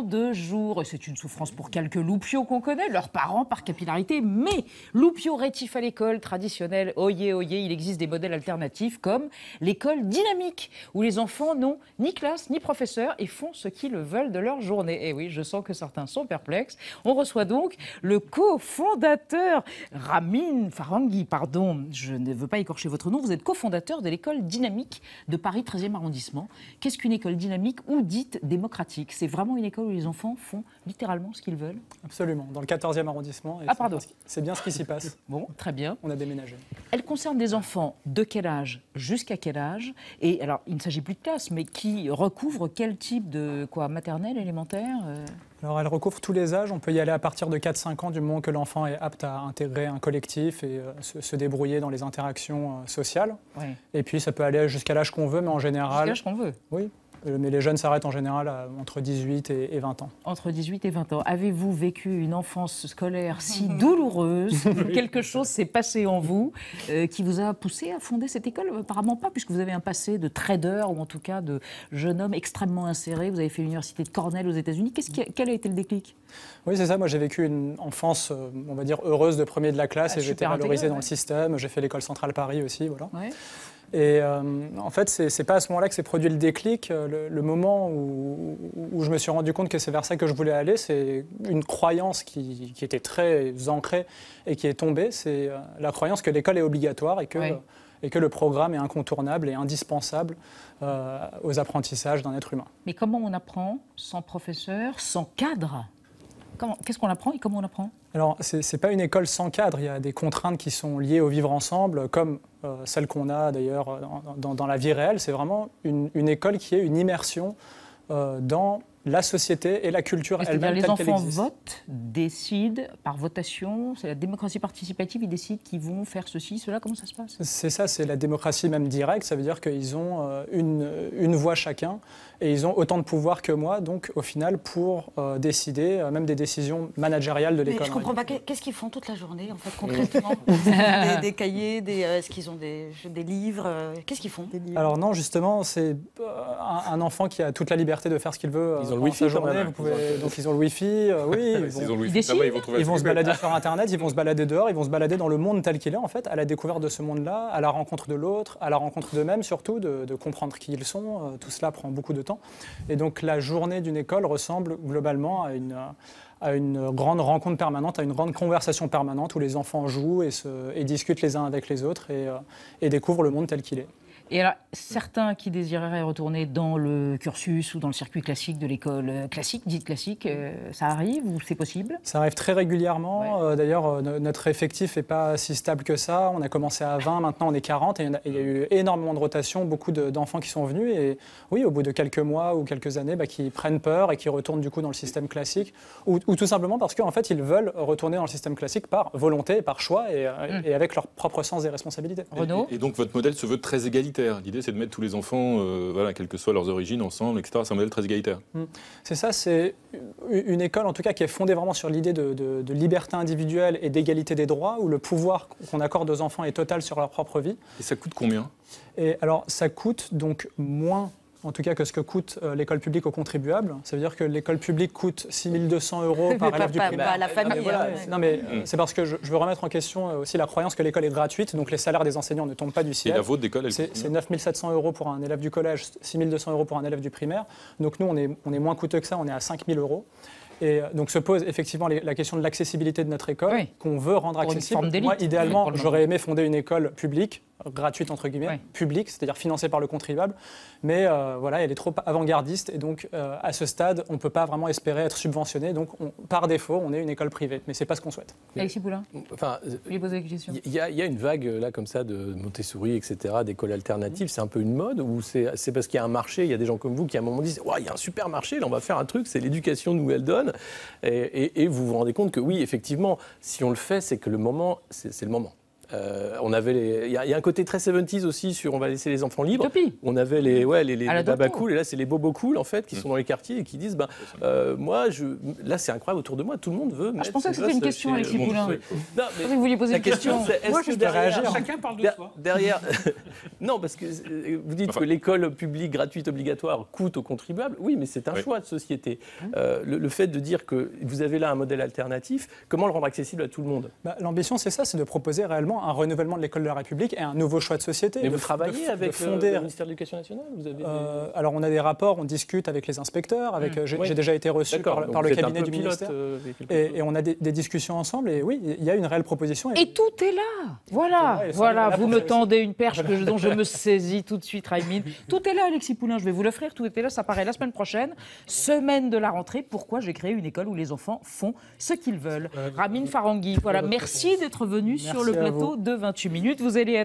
de jour. Et c'est une souffrance pour quelques loupiaux qu'on connaît, leurs parents par capillarité. Mais loupiaux rétifs à l'école traditionnelle, oyez, oyez, il existe des modèles alternatifs comme l'école dynamique, où les enfants n'ont ni classe ni professeur et font ce qu'ils veulent de leur journée. Et oui, je sens que certains sont perplexes. On reçoit donc le cofondateur, Ramin Farangui, pardon, je ne veux pas écorcher votre nom, vous êtes cofondateur de l'école dynamique de Paris 13e arrondissement. Qu'est-ce qu'une école dynamique ou dite démocratique? C'est vraiment une école où les enfants font littéralement ce qu'ils veulent? Absolument, dans le 14e arrondissement. Ah pardon. C'est bien ce qui s'y passe. Bon, très bien. On a déménagé. Elle concerne des enfants de quel âge jusqu'à quel âge? Et alors, il ne s'agit plus de classe, mais qui recouvre quel type de maternelle, élémentaire? Alors, elle recouvre tous les âges. On peut y aller à partir de 4-5 ans, du moment que l'enfant est apte à intégrer un collectif et se débrouiller dans les interactions sociales. Ouais. Et puis, ça peut aller jusqu'à l'âge qu'on veut, mais en général... Jusqu'à l'âge qu'on veut. Oui, mais les jeunes s'arrêtent en général entre 18 et 20 ans. Entre 18 et 20 ans. Avez-vous vécu une enfance scolaire si douloureuse, quelque chose s'est passé en vous, qui vous a poussé à fonder cette école? Apparemment pas, puisque vous avez un passé de trader, ou en tout cas de jeune homme extrêmement inséré. Vous avez fait l'université de Cornell aux États-Unis. Quel a été le déclic? Oui, c'est ça. Moi, j'ai vécu une enfance, on va dire, heureuse de premier de la classe, et j'étais valorisé dans le système. J'ai fait l'école centrale Paris aussi, voilà. Ouais. Et en fait, c'est pas à ce moment-là que s'est produit le déclic. Le moment où je me suis rendu compte que c'est vers ça que je voulais aller, c'est une croyance qui était très ancrée et qui est tombée. C'est la croyance que l'école est obligatoire et que le programme est incontournable et indispensable aux apprentissages d'un être humain. Mais comment on apprend sans professeur, sans cadre? Qu'est-ce qu'on apprend et comment on apprend? Alors, ce n'est pas une école sans cadre. Il y a des contraintes qui sont liées au vivre ensemble, comme celle qu'on a d'ailleurs dans la vie réelle. C'est vraiment une école qui est une immersion dans la société et la culture elle-même telle qu'elle existe. Les enfants votent, décident par votation, c'est la démocratie participative, ils décident qu'ils vont faire ceci, cela, comment ça se passe? C'est ça, c'est la démocratie même directe, ça veut dire qu'ils ont une voix chacun et ils ont autant de pouvoir que moi, donc au final pour décider même des décisions managériales de l'école. Mais je ne comprends pas, qu'est-ce qu'ils font toute la journée en fait concrètement? Des cahiers, est-ce qu'ils ont des livres, qu'est-ce qu'ils font? Alors non, justement, c'est un enfant qui a toute la liberté de faire ce qu'il veut. Ils ont le Wi-Fi journée, donc ils ont le Wi-Fi, oui. Ils vont se balader sur Internet, ils vont se balader dehors, ils vont se balader dans le monde tel qu'il est en fait, à la découverte de ce monde-là, à la rencontre de l'autre, à la rencontre d'eux-mêmes surtout, de comprendre qui ils sont. Tout cela prend beaucoup de temps. Et donc la journée d'une école ressemble globalement à une grande rencontre permanente, à une grande conversation permanente où les enfants jouent et discutent les uns avec les autres et découvrent le monde tel qu'il est. Et alors, certains qui désireraient retourner dans le cursus ou dans le circuit classique de l'école classique, dite classique, ça arrive ou c'est possible? Ça arrive très régulièrement. Ouais. D'ailleurs, notre effectif n'est pas si stable que ça. On a commencé à 20, maintenant on est 40. Et il y a eu énormément de rotation, beaucoup d'enfants qui sont venus. Et oui, au bout de quelques mois ou quelques années, qui prennent peur et qui retournent du coup dans le système classique. Ou tout simplement parce qu'en fait, ils veulent retourner dans le système classique par volonté, par choix et avec leur propre sens des responsabilités. Renaud ? Et donc votre modèle se veut très égalitaire. L'idée, c'est de mettre tous les enfants, quelles que soient leurs origines, ensemble, etc. C'est un modèle très égalitaire. C'est ça, c'est une école, en tout cas, qui est fondée vraiment sur l'idée de liberté individuelle et d'égalité des droits, où le pouvoir qu'on accorde aux enfants est total sur leur propre vie. Et ça coûte combien? Et alors, ça coûte donc moins, en tout cas, que ce que coûte l'école publique aux contribuables. Ça veut dire que l'école publique coûte 6 200 € par élève du primaire. Pas la famille. Non, mais c'est parce que je veux remettre en question aussi la croyance que l'école est gratuite, donc les salaires des enseignants ne tombent pas du ciel. Et la vôtre d'école, c'est 9 700 € pour un élève du collège, 6 200 € pour un élève du primaire. Donc nous, on est moins coûteux que ça, on est à 5 000 €. Et donc se pose effectivement la question de l'accessibilité de notre école, qu'on veut rendre accessible. Moi, idéalement, j'aurais aimé fonder une école publique, gratuite entre guillemets, publique, c'est-à-dire financée par le contribuable, mais elle est trop avant-gardiste et donc à ce stade, on ne peut pas vraiment espérer être subventionné, donc par défaut, on est une école privée, mais c'est pas ce qu'on souhaite. Alexis Poulain, je lui poser la question. Il y a une vague là comme ça de Montessori, etc., d'écoles alternatives, c'est un peu une mode ou c'est parce qu'il y a un marché, il y a des gens comme vous qui à un moment disent il y a un super marché, là on va faire un truc, c'est l'éducation nous elle donne, et vous vous rendez compte que oui, effectivement, si on le fait, c'est que le moment, c'est le moment. Il y a un côté très 70s aussi sur on va laisser les enfants libres. Utopie. On avait les babas cool et là c'est les bobos cool en fait qui sont dans les quartiers et qui disent moi là c'est incroyable autour de moi, tout le monde veut. Je pensais que c'était une question, Alexis Poulain. Non, mais vous vouliez poser la une question c'est est-ce que derrière chacun parle de soi. Derrière non parce que vous dites que l'école publique gratuite obligatoire coûte aux contribuables. Oui, mais c'est un choix de société. Le fait de dire que vous avez là un modèle alternatif, comment le rendre accessible à tout le monde? L'ambition c'est ça, c'est de proposer réellement un renouvellement de l'école de la République et un nouveau choix de société. Mais vous travaillez avec le ministère de l'Éducation nationale? Vous avez alors on a des rapports, on discute avec les inspecteurs, j'ai déjà été reçu par le cabinet du ministère et on a des discussions ensemble et oui, il y a une réelle proposition. Et tout est là. Voilà, vous me tendez une perche dont je me saisis tout de suite, Raymine. Tout est là, Alexis Poulain, je vais vous l'offrir, tout est là, ça paraît la semaine prochaine, semaine de la rentrée. Pourquoi j'ai créé une école où les enfants font ce qu'ils veulent. Ramin Farangui, voilà, merci d'être venu sur le plateau de 28 minutes. Vous allez être